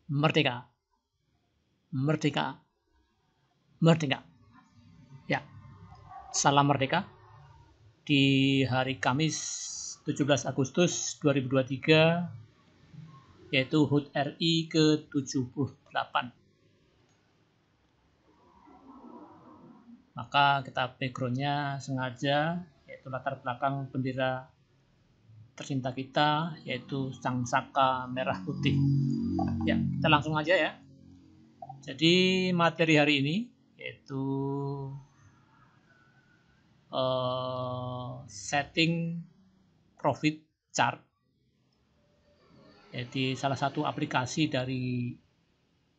Merdeka, merdeka, merdeka. Ya, salam merdeka di hari Kamis 17 Agustus 2023, yaitu HUT RI ke-78. Maka kita backgroundnya sengaja, yaitu latar belakang bendera tercinta kita, yaitu Sang Saka Merah Putih. Ya, kita langsung aja ya. Jadi materi hari ini yaitu setting profit chart, jadi salah satu aplikasi dari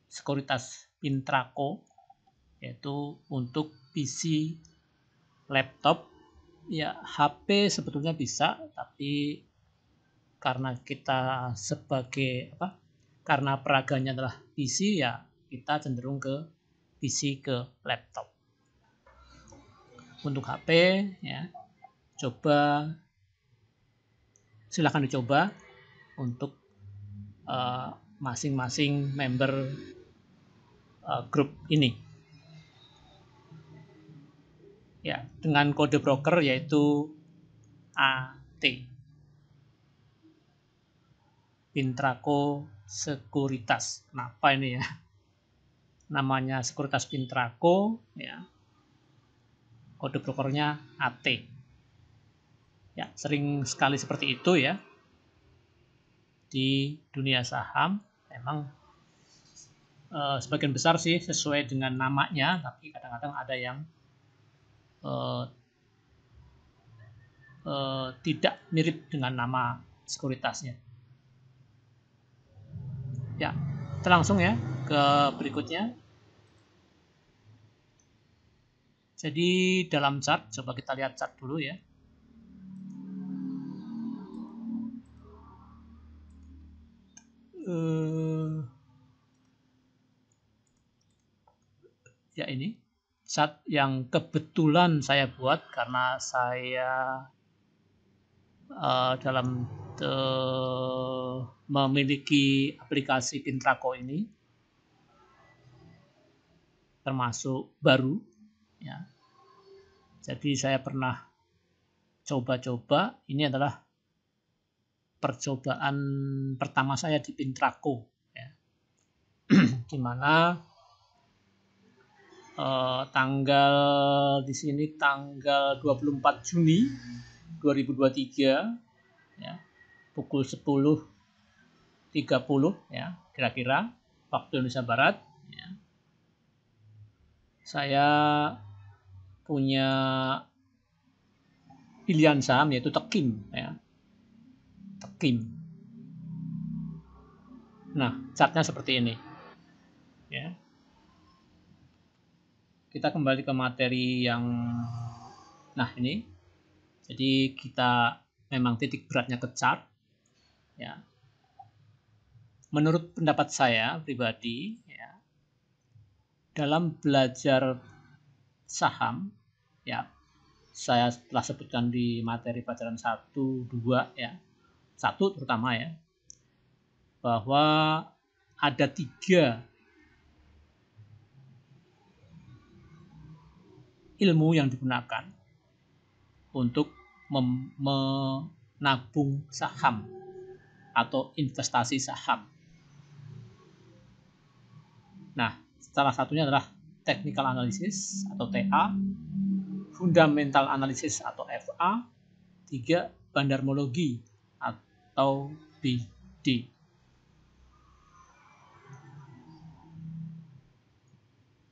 sekuritas Pintraco, yaitu untuk PC, laptop, ya HP sebetulnya bisa, tapi karena kita karena peraganya adalah PC, ya kita cenderung ke PC ke laptop. Untuk HP ya, silakan dicoba untuk masing-masing member grup ini. Ya, dengan kode broker yaitu AT. Pintraco Sekuritas. Kenapa ini ya? Namanya Sekuritas Pintraco ya. Kode brokernya AT. Ya, sering sekali seperti itu ya. Di dunia saham memang sebagian besar sih sesuai dengan namanya, tapi kadang-kadang ada yang tidak mirip dengan nama sekuritasnya. Ya, kita langsung ya ke berikutnya. Jadi dalam chart, coba kita lihat chart dulu ya. Ya, ini chart yang kebetulan saya buat karena saya dalam memiliki aplikasi Pintraco ini, termasuk baru ya. Jadi saya pernah coba-coba, ini adalah percobaan pertama saya di Pintraco ya. Di mana tanggal di sini tanggal 24 Juni 2023 ya, pukul 10.30 ya kira-kira waktu Indonesia Barat ya. Saya punya pilihan saham yaitu Tekim ya. Tekim. Nah, chartnya seperti ini ya. Kita kembali ke materi yang ini. Jadi kita memang titik beratnya ke chart ya. Menurut pendapat saya pribadi ya, dalam belajar saham ya, saya telah sebutkan di materi pelajaran 1, 2 ya. 1 terutama ya, bahwa ada 3 ilmu yang digunakan untuk menabung saham atau investasi saham. Nah, salah satunya adalah technical analysis atau TA, fundamental analysis atau FA, 3 bandarmologi atau BD.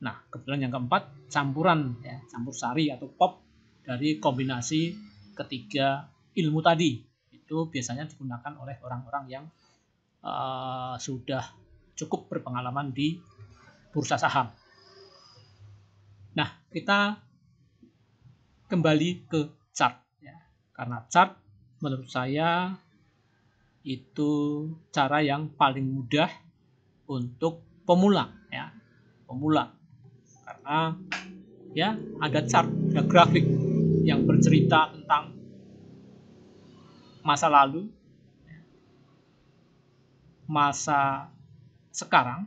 Nah, kebetulan yang keempat campuran ya, campur sari atau pop dari kombinasi ketiga ilmu tadi. Itu biasanya digunakan oleh orang-orang yang sudah cukup berpengalaman di bursa saham. Nah, kita kembali ke chart ya. Karena chart menurut saya itu cara yang paling mudah untuk pemula ya. Pemula. Karena ya ada chart, ada grafik yang bercerita tentang masa lalu, masa sekarang,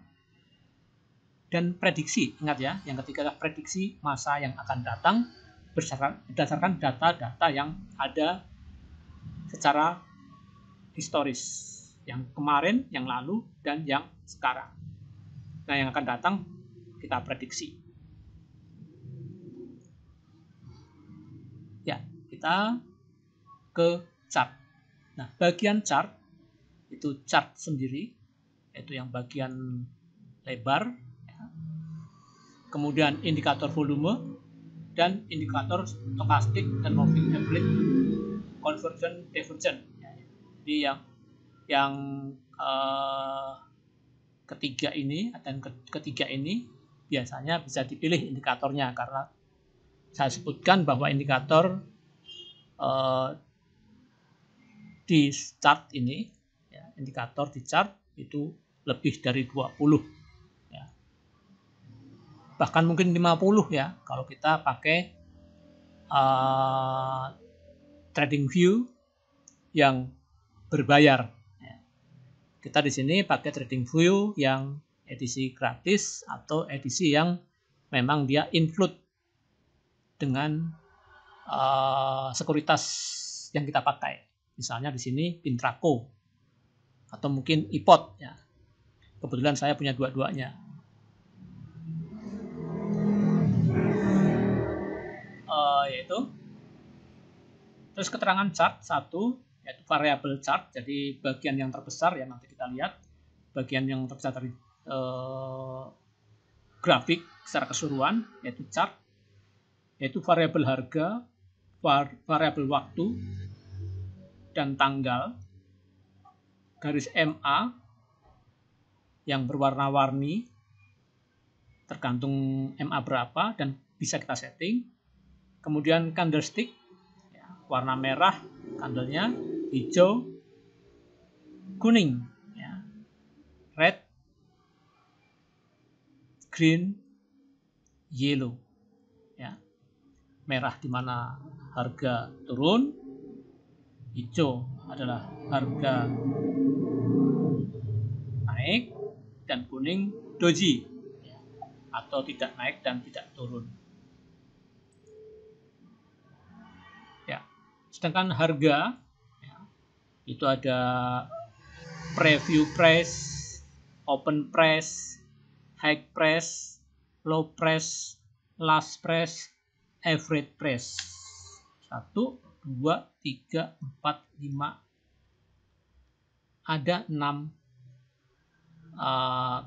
dan prediksi. Ingat ya, yang ketiga adalah prediksi masa yang akan datang berdasarkan data-data yang ada secara historis, yang kemarin, yang lalu, dan yang sekarang. Nah, yang akan datang kita prediksi. Ya, kita ke chart. Nah, bagian chart itu chart sendiri, yaitu yang bagian lebar, ya. Kemudian indikator volume dan indikator stokastik dan moving average convergence divergence. Jadi yang ketiga ini dan ketiga ini biasanya bisa dipilih indikatornya, karena saya sebutkan bahwa indikator di chart ini, ya, indikator di chart itu lebih dari 20, ya. Bahkan mungkin 50 ya kalau kita pakai TradingView yang berbayar. Kita di sini pakai TradingView yang edisi gratis atau edisi yang memang dia include dengan sekuritas yang kita pakai. Misalnya di sini Pintraco atau mungkin iPod, ya. Kebetulan saya punya dua-duanya. Yaitu terus keterangan chart satu, yaitu variable chart. Jadi bagian yang terbesar ya, nanti kita lihat bagian yang terbesar dari grafik secara keseluruhan, yaitu chart, yaitu variabel harga, variabel waktu dan tanggal, garis MA yang berwarna-warni tergantung MA berapa dan bisa kita setting. Kemudian candlestick, ya, warna merah candlenya, hijau, kuning, ya, red, green, yellow, ya. Merah di mana harga turun, hijau adalah harga naik, dan kuning doji, ya, atau tidak naik dan tidak turun. Ya, sedangkan harga, ya, itu ada preview price, open price, high price, low price, last price, average price. 1, 2, 3, 4, 5. Ada 6.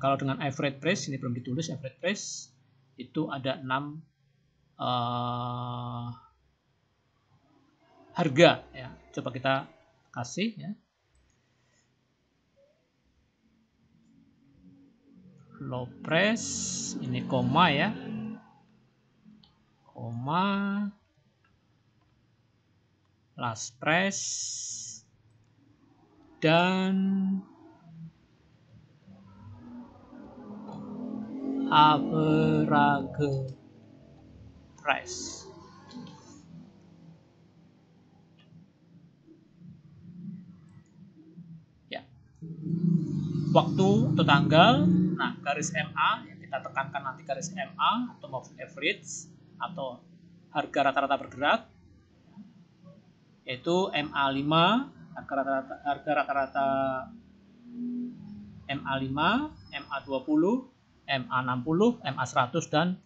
Kalau dengan average price, ini belum ditulis average price, itu ada 6 harga, ya. Coba kita kasih, ya. Low price, ini koma, ya. Koma, last price, dan average price. Ya. Waktu atau tanggal. Nah, garis MA yang kita tekankan nanti, garis MA atau moving average atau harga rata-rata bergerak, yaitu MA5, harga rata-rata MA5, MA20, MA60, MA100 dan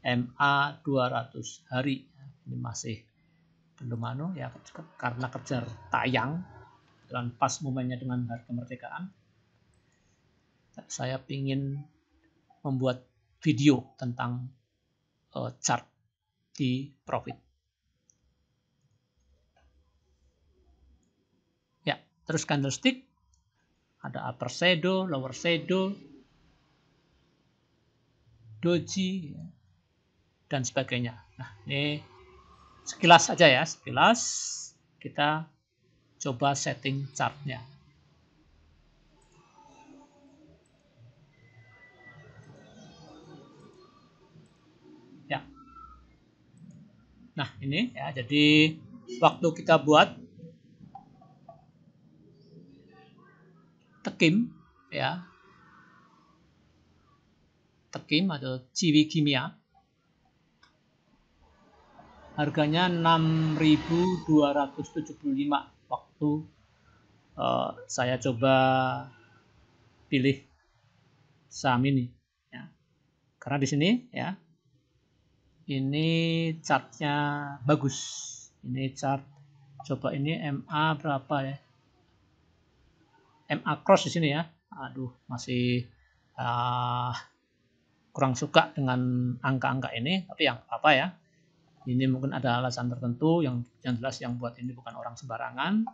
MA200 hari. Ini masih belum ya, karena kejar tayang dan pas momennya dengan hari kemerdekaan. Saya ingin membuat video tentang chart di profit. Ya, terus candlestick ada upper shadow, lower shadow, doji, dan sebagainya. Nah, ini sekilas saja ya, sekilas kita coba setting chartnya. Ya. Nah, ini ya, jadi waktu kita buat tekim, ya, Tekim atau Ciwi Kimia. Harganya 6.275 waktu saya coba pilih saham ini ya. Karena di sini ya, ini chartnya bagus. Ini chart, coba ini MA berapa ya? MA cross di sini ya. Aduh, masih kurang suka dengan angka-angka ini, tapi yang apa ya, ini mungkin ada alasan tertentu yang jelas yang buat ini bukan orang sembarangan.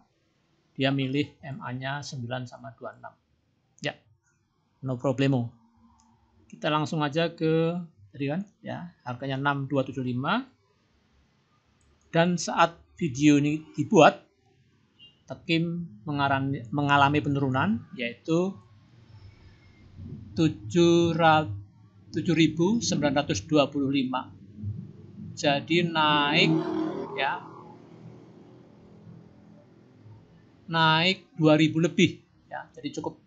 Dia milih MA-nya 9,26 ya, no problemo. Kita langsung aja ke tadi kan ya, harganya 6.275, dan saat video ini dibuat Tekim mengalami penurunan, yaitu 7.925. Jadi naik ya, naik 2.000 lebih ya. Jadi cukup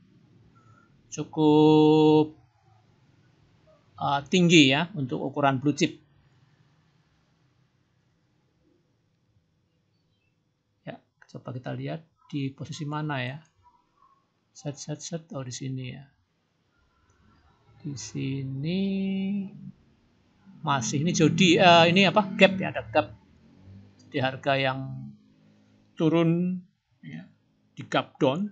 tinggi ya untuk ukuran blue chip. Ya, coba kita lihat di posisi mana ya. Set. Oh, di sini ya. Di sini masih ini jodi ini apa? Gap ya, ada gap di harga yang turun ya, di gap down.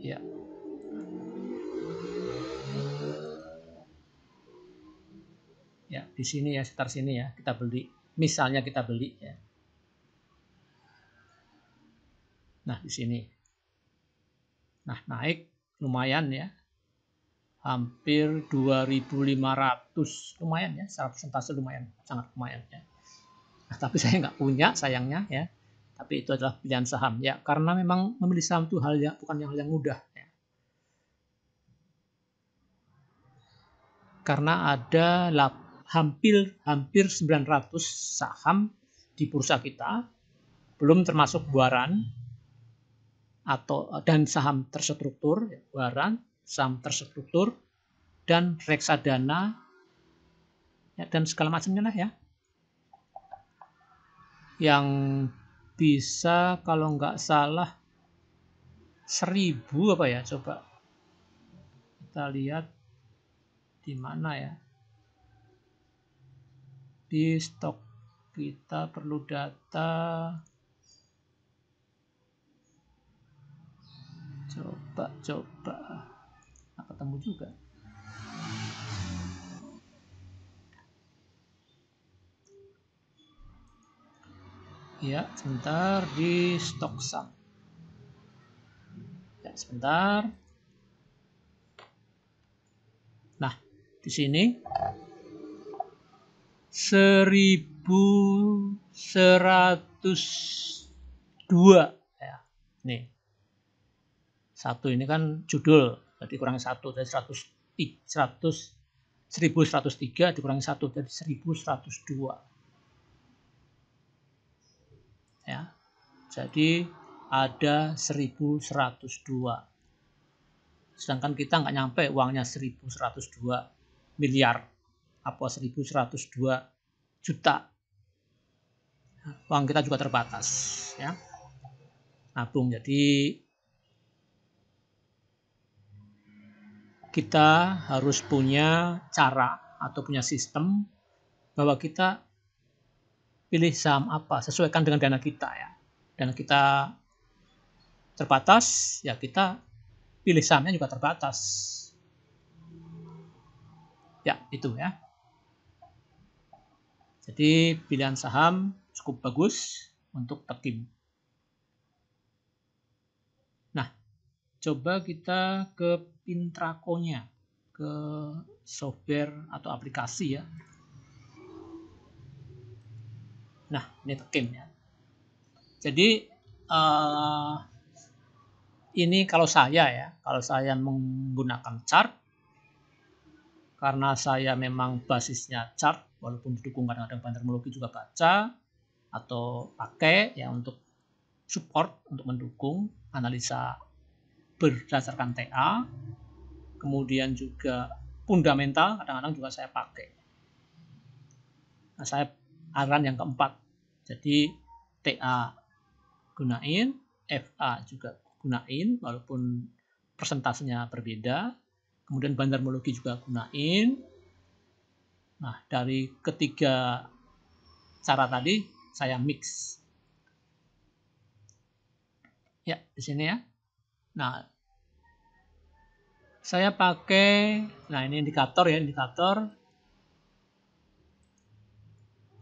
Ya. Ya, di sini ya, sekitar sini ya, kita beli. Misalnya kita beli ya. Nah, di sini. Nah, naik lumayan ya. Hampir 2.500, lumayan ya, secara persentase lumayan, sangat lumayan ya. Nah, tapi saya nggak punya sayangnya ya. Tapi itu adalah pilihan saham ya, karena memang memilih saham itu hal yang bukan hal yang mudah ya. Karena ada hampir 900 saham di bursa kita, belum termasuk buaran dan saham terstruktur, buaran, saham terstruktur, dan reksadana ya, dan segala macamnya lah ya, yang bisa kalau nggak salah 1.000 apa ya, coba kita lihat di mana ya, di stok kita perlu data, coba nggak ketemu juga. Ya, sebentar, di stok saham. Ya, sebentar. Nah, di sini 1.102 ya. Nih. 1 ini kan judul, jadi kurangi 1 dari 1.103 dikurangi 1 dari 1.102. Ya. Jadi ada 1.102. Sedangkan kita nggak nyampe uangnya 1.102 miliar, apa 1.102 juta. Uang kita juga terbatas ya. Nabung, jadi kita harus punya cara atau punya sistem bahwa kita pilih saham apa, sesuaikan dengan dana kita ya. Dana kita terbatas, ya kita pilih sahamnya juga terbatas. Ya, itu ya. Jadi pilihan saham cukup bagus untuk Tekim. Nah, coba kita ke Pintraco-nya, ke software atau aplikasi ya. Nah, ini Tekim ya. Jadi ini kalau saya menggunakan chart, karena saya memang basisnya chart, walaupun didukung kadang-kadang terminologi juga baca atau pakai ya untuk support untuk mendukung analisa berdasarkan TA, kemudian juga fundamental kadang-kadang juga saya pakai. Nah, saya aliran yang keempat, jadi TA gunain, FA juga gunain walaupun persentasenya berbeda, kemudian bandarmologi juga gunain. Nah, dari ketiga cara tadi saya mix. Ya, di sini ya. Nah, saya pakai, nah ini indikator ya, indikator.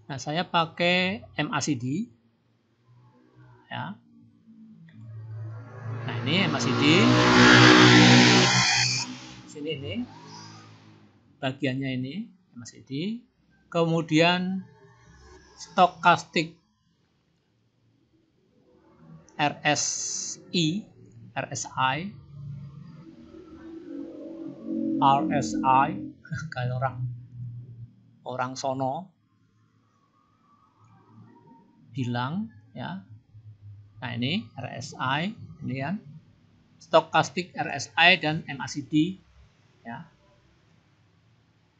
Nah, saya pakai MACD. Ya. Nah, ini MACD. Sini ini. Bagiannya ini MACD. Kemudian stokastik RSI, kalau orang sono bilang ya. Nah, ini RSI, ini kan stokastik RSI dan MACD ya.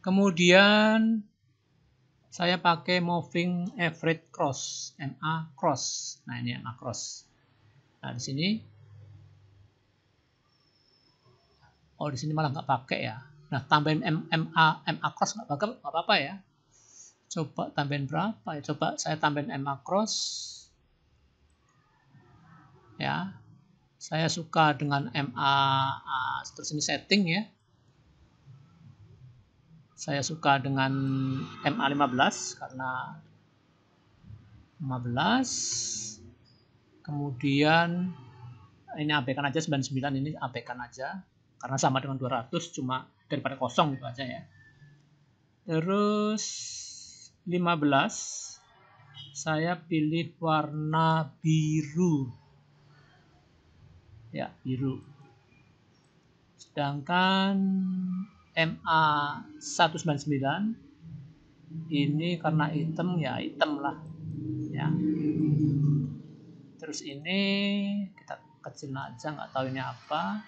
Kemudian saya pakai moving average cross, MA cross. Nah, ini MA cross. Nah, di sini di sini malah nggak pakai ya. Nah, tambahin MA cross nggak apa-apa ya. Coba tambahin berapa ya? Coba saya tambahin MA cross. Ya. Saya suka dengan MA, terus ini setting ya. Saya suka dengan MA15 karena 15. Kemudian ini abaikan aja 99, ini abaikan aja karena sama dengan 200, cuma daripada kosong gitu aja ya. Terus 15 saya pilih warna biru ya, biru. Sedangkan MA199 ini karena hitam ya, hitam lah ya. Terus ini kita kecil aja, nggak tahu ini apa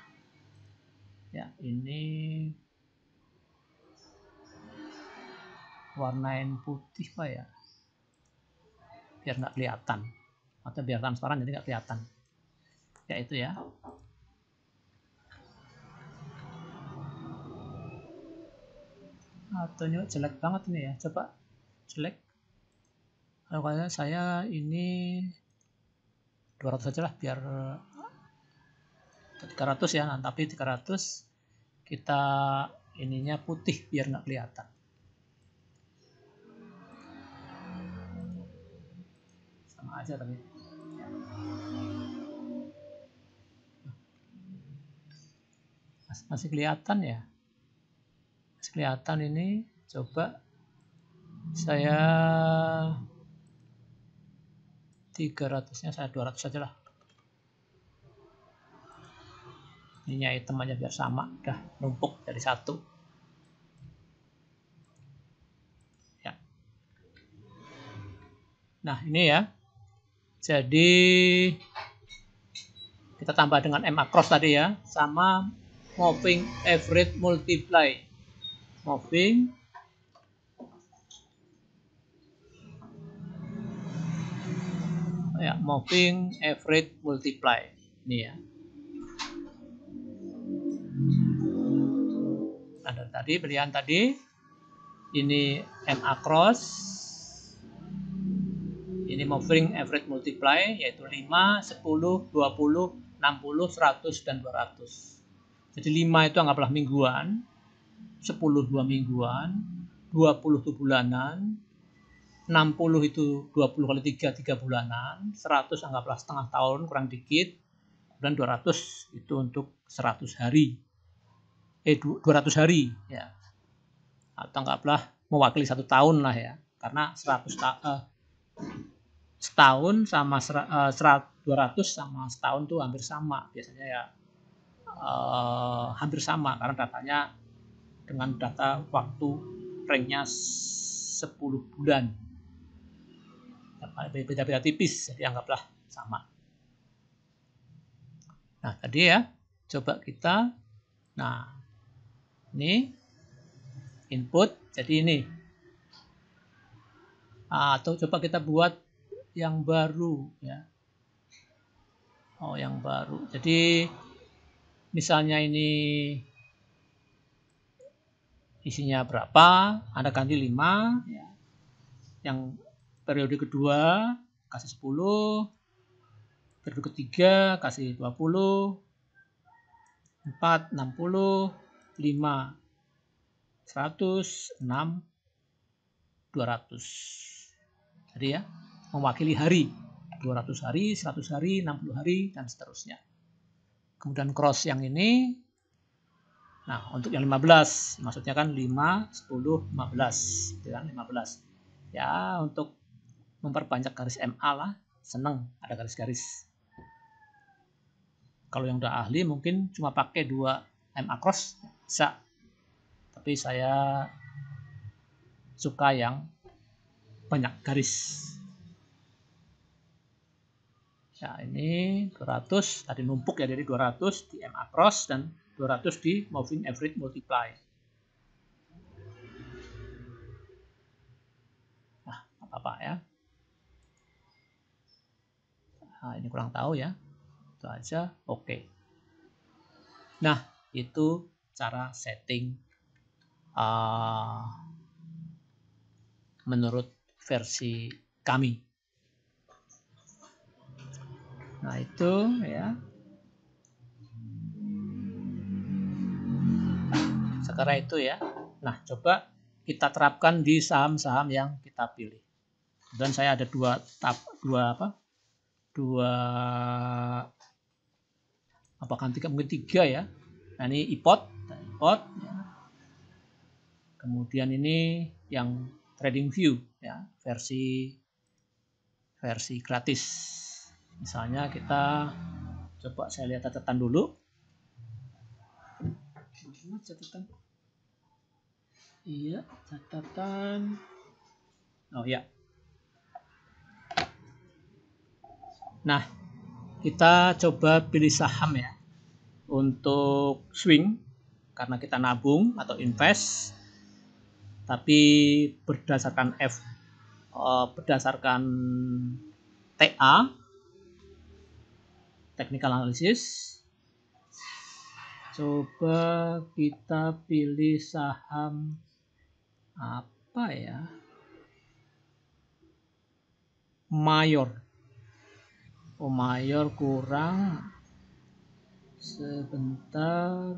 ya. Ini warnain putih pak ya, biar nggak kelihatan, atau biar transparan jadi nggak kelihatan ya. Itu ya. Atau ini jelek banget ini ya, coba jelek. Kalau saya ini 200 saja lah, biar 300 ya. Nah, tapi 300 kita ininya putih biar nggak kelihatan. Sama aja tapi masih kelihatan ya, masih kelihatan ini. Coba saya 300-nya saya 200 saja lah. Ininya item aja biar sama, udah numpuk dari satu ya. Nah, ini ya, jadi kita tambah dengan MA cross tadi ya, sama moving average multiply. Moving ya, moving average multiply ini ya. Nah, dari tadi pilihan tadi ini MA cross, ini moving average multiply, yaitu 5, 10, 20, 60, 100, dan 200. Jadi 5 itu anggaplah mingguan, 10 2 mingguan, 20 itu bulanan, 60 itu 20 kali 3 bulanan, 100 anggaplah setengah tahun kurang dikit, dan 200 itu untuk 100 hari. 200 hari ya. Atau anggaplah mewakili 1 tahun lah ya. Karena 100 setahun sama 200 sama setahun tuh hampir sama biasanya ya, hampir sama karena datanya dengan data waktu ranknya 10 bulan, beda-beda tipis, jadi anggaplah sama. Nah, tadi ya, coba kita, nah, ini input, jadi ini. Atau coba kita buat yang baru ya. Oh, yang baru. Jadi misalnya ini isinya berapa, Anda ganti 5 ya. Yang periode kedua kasih 10, periode ketiga kasih 20, 4 60, 5 100, 6 200. Jadi ya, mewakili hari. 200 hari, 100 hari, 60 hari, dan seterusnya. Kemudian cross yang ini. Nah, untuk yang 15, maksudnya kan 5, 10, 15. Itu kan 15. Ya, untuk memperbanyak garis MA lah. Seneng ada garis-garis. Kalau yang udah ahli mungkin cuma pakai 2 MA cross. Bisa. Tapi saya suka yang banyak garis. Ya, ini 200 tadi numpuk ya, jadi 200 di MA cross dan 200 di moving average multiply. Nah, apa-apa ya. Nah, ini kurang tahu ya. Itu aja. Oke. Nah, itu cara setting menurut versi kami. Nah, itu ya. Sekarang itu ya. Nah, coba kita terapkan di saham-saham yang kita pilih. Dan saya ada dua apakah mungkin 3 ya. Nah, ini iPod ya. Kemudian ini yang TradingView ya, versi gratis. Misalnya kita coba saya lihat catatan dulu. Catatan. Iya, catatan. Oh ya. Nah, kita coba pilih saham ya. Untuk swing karena kita nabung atau invest, tapi berdasarkan TA, technical analysis. Coba kita pilih saham apa ya? Mayor. Oh, Mayor kurang. Sebentar.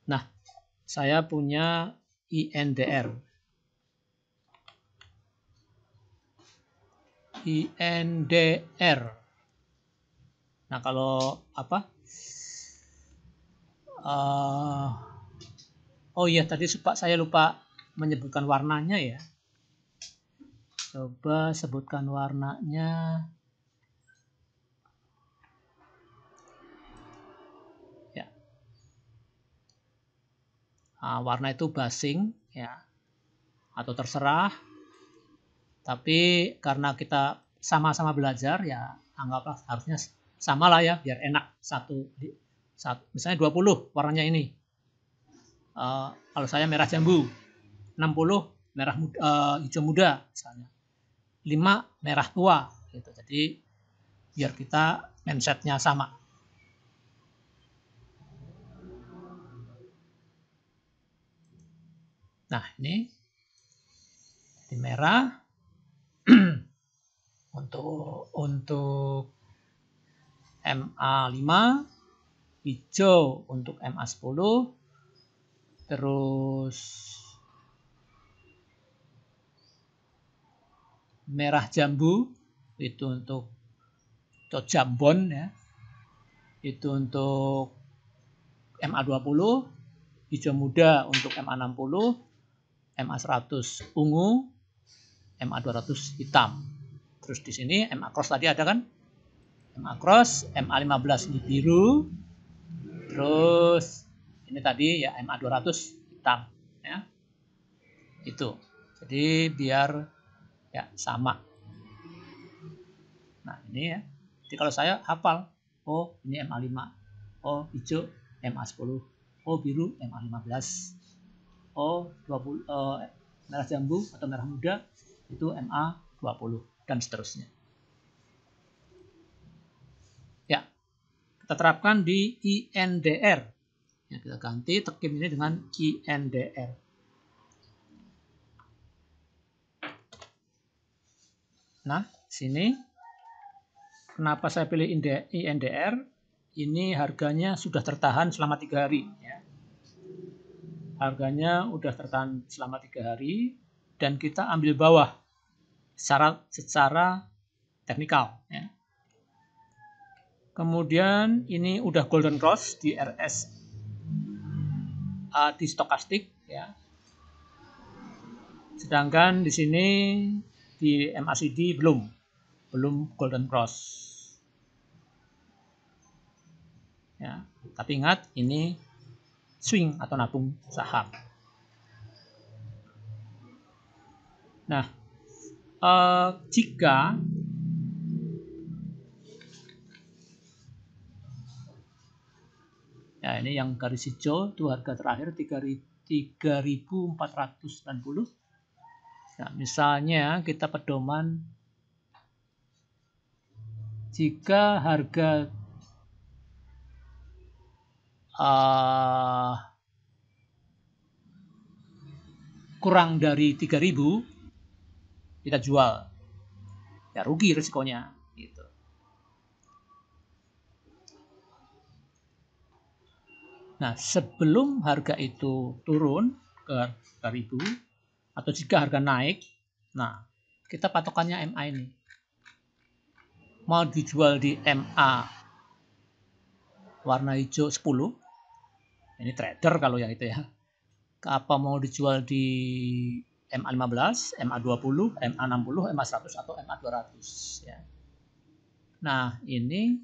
Nah, saya punya INDR. Nah, kalau apa? Oh iya, tadi saya lupa menyebutkan warnanya ya. Coba sebutkan warnanya. Ya. Warna itu basing ya. Atau terserah. Tapi karena kita sama-sama belajar ya, anggaplah harusnya sama lah ya, biar enak. Misalnya 20 warnanya ini. Kalau saya merah jambu, 60 merah hijau muda misalnya, 5 merah tua gitu. Jadi biar kita mindsetnya sama. Nah, ini di merah untuk MA5, hijau untuk MA10, terus merah jambu itu untuk jambon ya. Itu untuk MA20, hijau muda untuk MA60, MA100 ungu, MA200 hitam. Terus di sini MA cross tadi ada kan? MA cross, MA15 ini biru. Terus ini tadi ya MA200 hitam ya. Itu. Jadi biar ya, sama. Nah, ini ya. Jadi kalau saya hafal, oh ini MA5, oh hijau MA10, oh biru MA15, oh 20, merah jambu atau merah muda itu MA20 dan seterusnya. Ya, kita terapkan di INDR. Ya, kita ganti tekim ini dengan INDR. Nah, sini kenapa saya pilih INDR? Ini harganya sudah tertahan selama 3 hari. Ya. Harganya sudah tertahan selama 3 hari dan kita ambil bawah secara teknikal. Ya. Kemudian ini udah golden cross di RS di stokastik. Ya. Sedangkan di sini di MACD belum golden cross. Ya, tapi ingat ini swing atau nabung saham. Nah, jika ya ini yang garis hijau itu harga terakhir 3.490. Nah, misalnya kita pedoman jika harga kurang dari 3.000 kita jual, ya rugi risikonya gitu. Nah, sebelum harga itu turun ke 3.000 atau jika harga naik, nah kita patokannya MA ini mau dijual di MA warna hijau 10, ini trader kalau yang itu ya. Apa mau dijual di MA15, MA20, MA60, MA100 atau MA200 ya. Nah, ini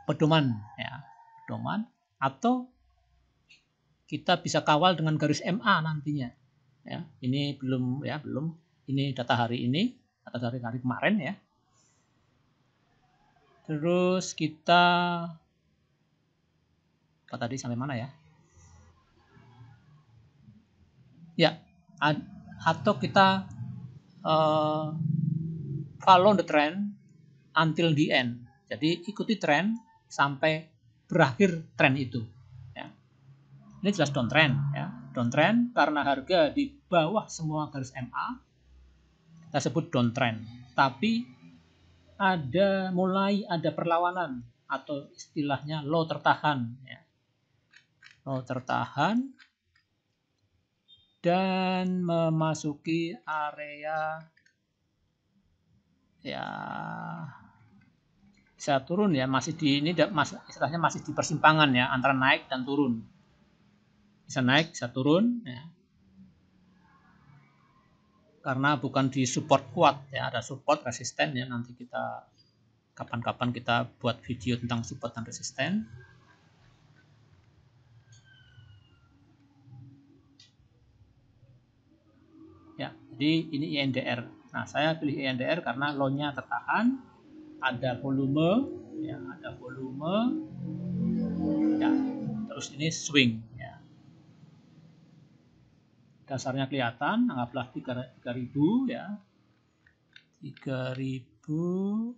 pedoman ya, pedoman atau kita bisa kawal dengan garis MA nantinya. Ya, ini belum. Ini data hari ini atau dari hari kemarin ya. Terus kita apa tadi sampai mana ya? Ya, atau kita follow the trend until the end. Jadi ikuti tren sampai berakhir tren itu. Ya. Ini jelas downtrend ya. Downtrend karena harga di bawah semua garis MA kita sebut downtrend. Tapi mulai ada perlawanan atau istilahnya low tertahan ya. Low tertahan dan memasuki area ya bisa turun ya, masih di ini istilahnya masih di persimpangan ya antara naik dan turun. Bisa naik, bisa turun ya. Karena bukan di support kuat ya, ada support resisten ya, nanti kita kapan-kapan kita buat video tentang support dan resisten. Ya, jadi ini INDR. Nah, saya pilih INDR karena low-nya tertahan, ada volume ya, ya, terus ini swing ya. Dasarnya kelihatan, anggaplah 3.000 ya. 3.000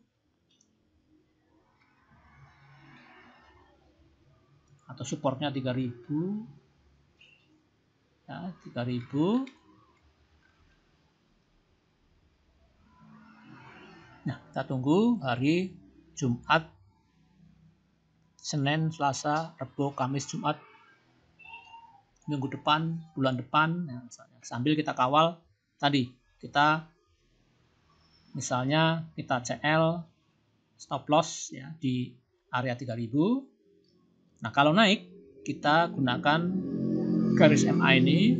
atau supportnya 3.000 ya, 3.000. Nah, kita tunggu hari Jumat, Senin, Selasa, Rabu, Kamis, Jumat minggu depan, bulan depan ya, misalnya. Sambil kita kawal tadi, kita misalnya kita CL stop loss ya di area 3.000. Nah, kalau naik kita gunakan garis MA ini,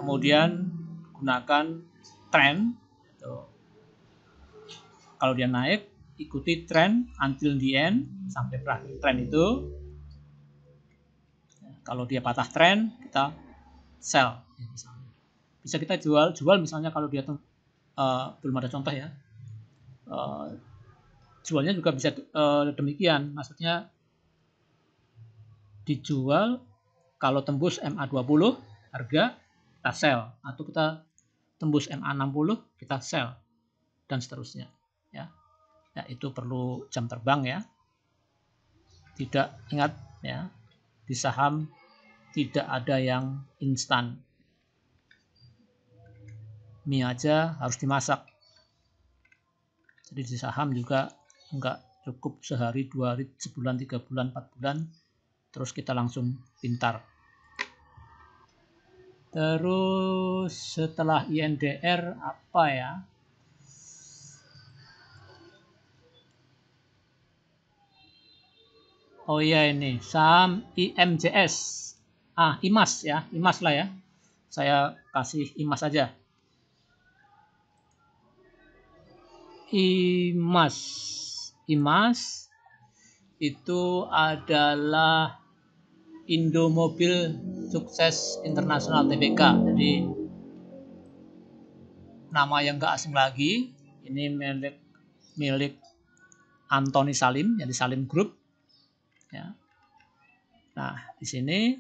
kemudian gunakan trend gitu. Kalau dia naik, ikuti trend until the end sampai berakhir trend itu. Kalau dia patah tren, kita sell. Misalnya. Bisa kita jual misalnya kalau dia belum ada contoh ya. Jualnya juga bisa demikian. Maksudnya dijual kalau tembus MA20 harga kita sell, atau kita tembus MA60 kita sell, dan seterusnya ya. Ya, itu perlu jam terbang ya. Tidak, ingat ya, di saham tidak ada yang instan. Mie aja harus dimasak. Jadi di saham juga enggak cukup sehari, 2 hari, sebulan, 3 bulan, 4 bulan terus kita langsung pintar. Terus setelah INDR apa ya? Oh iya, ini saham IMJS. IMAS ya, IMAS lah ya. Saya kasih IMAS aja. IMAS itu adalah Indomobil Sukses Internasional Tbk. Jadi nama yang enggak asing lagi. Ini milik Antoni Salim, jadi Salim Group. Ya. Nah, di sini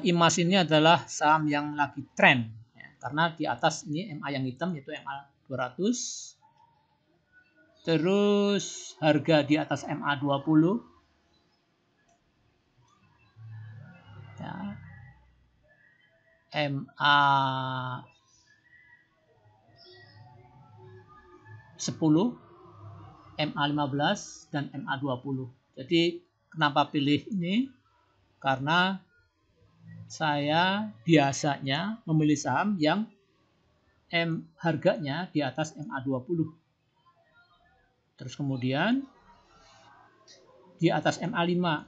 IMAS ini adalah saham yang lagi tren ya, karena di atas ini MA yang hitam yaitu MA 200, terus harga di atas MA 20 ya, MA 10, MA 15 dan MA 20. Jadi kenapa pilih ini? Karena saya biasanya memilih saham yang harganya di atas MA 20. Terus kemudian di atas MA 5.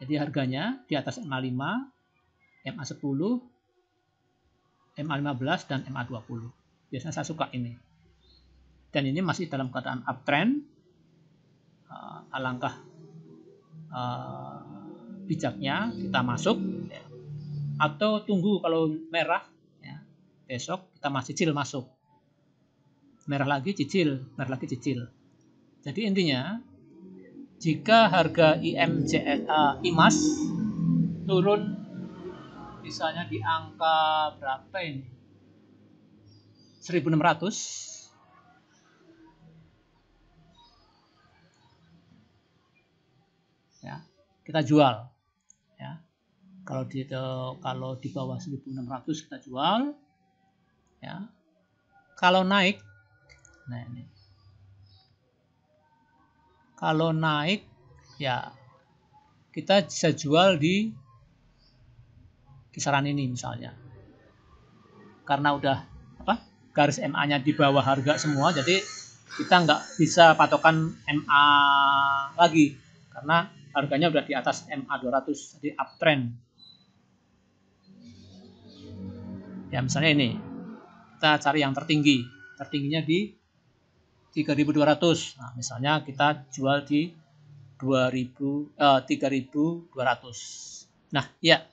Jadi harganya di atas MA 5, MA 10, MA 15 dan MA 20. Biasanya saya suka ini. Dan ini masih dalam keadaan uptrend. Alangkah bijaknya kita masuk ya. Atau tunggu kalau merah ya, besok kita masih cicil masuk, merah lagi cicil, merah lagi cicil. Jadi intinya jika harga IMAS turun misalnya di angka berapa ini, 1.600 ya, kita jual ya. Kalau di bawah 1.600 kita jual ya. Kalau naik, nah ini, kalau naik ya kita bisa jual di kisaran ini misalnya, karena udah garis MA-nya di bawah harga semua, jadi kita nggak bisa patokan MA lagi karena harganya udah di atas MA 200, jadi uptrend. Ya misalnya ini, kita cari yang tertinggi, tertingginya di 3.200. Nah, misalnya kita jual di 3.200. Nah, ya.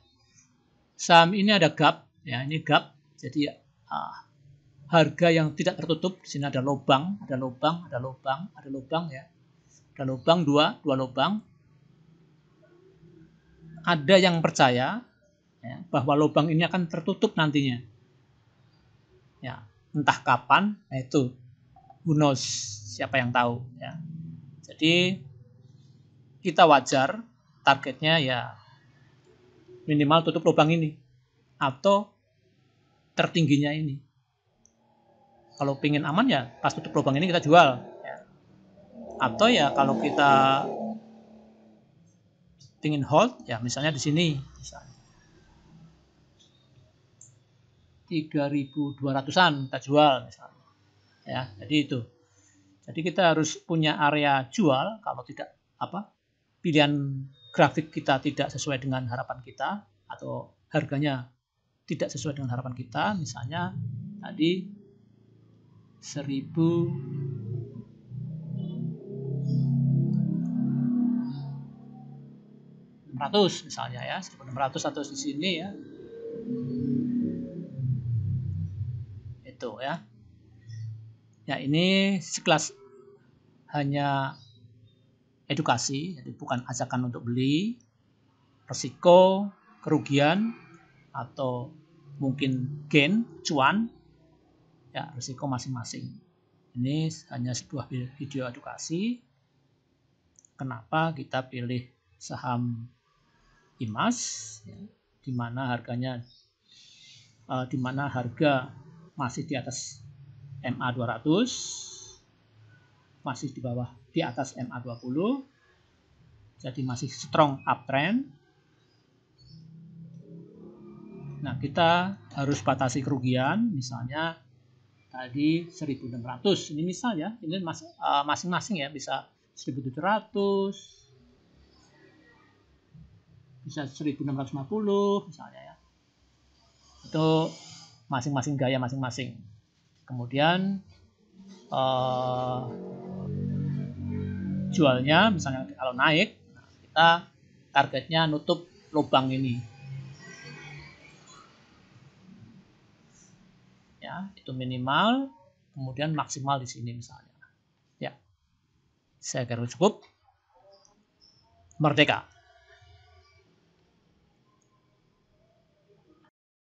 Saham ini ada gap, ya, ini gap. Jadi harga yang tidak tertutup, di sini ada lubang, ada lubang, ada lubang, ada lubang ya. Ada lubang dua lubang. Ada yang percaya ya, bahwa lubang ini akan tertutup nantinya. Ya, entah kapan, nah itu who knows, siapa yang tahu ya. Jadi kita wajar targetnya ya minimal tutup lubang ini atau tertingginya ini. Kalau pingin aman ya pas tutup lubang ini kita jual ya. Atau ya kalau kita pingin hold ya misalnya di sini misalnya 3.200-an kita jual misalnya ya. Jadi itu, jadi kita harus punya area jual. Kalau tidak pilihan grafik kita tidak sesuai dengan harapan kita atau harganya tidak sesuai dengan harapan kita, misalnya tadi 1.000 1600 misalnya ya, 1600 atau di sini ya. Itu ya. Ya, ini sekelas hanya edukasi, jadi bukan ajakan untuk beli. Resiko, kerugian, atau mungkin gain, cuan, ya resiko masing-masing. Ini hanya sebuah video edukasi. Kenapa kita pilih saham IMAS, ya, di mana harganya, di mana harga masih di atas MA 200, masih di bawah, di atas MA 20, jadi masih strong uptrend. Nah, kita harus batasi kerugian, misalnya tadi 1.600, ini misalnya, ini masing-masing ya, bisa 1.700, bisa 1.650 misalnya ya. Itu masing-masing gaya masing-masing. Kemudian jualnya misalnya kalau naik, kita targetnya nutup lubang ini. Ya, itu minimal, kemudian maksimal di sini misalnya. Ya. Saya kira cukup. Merdeka.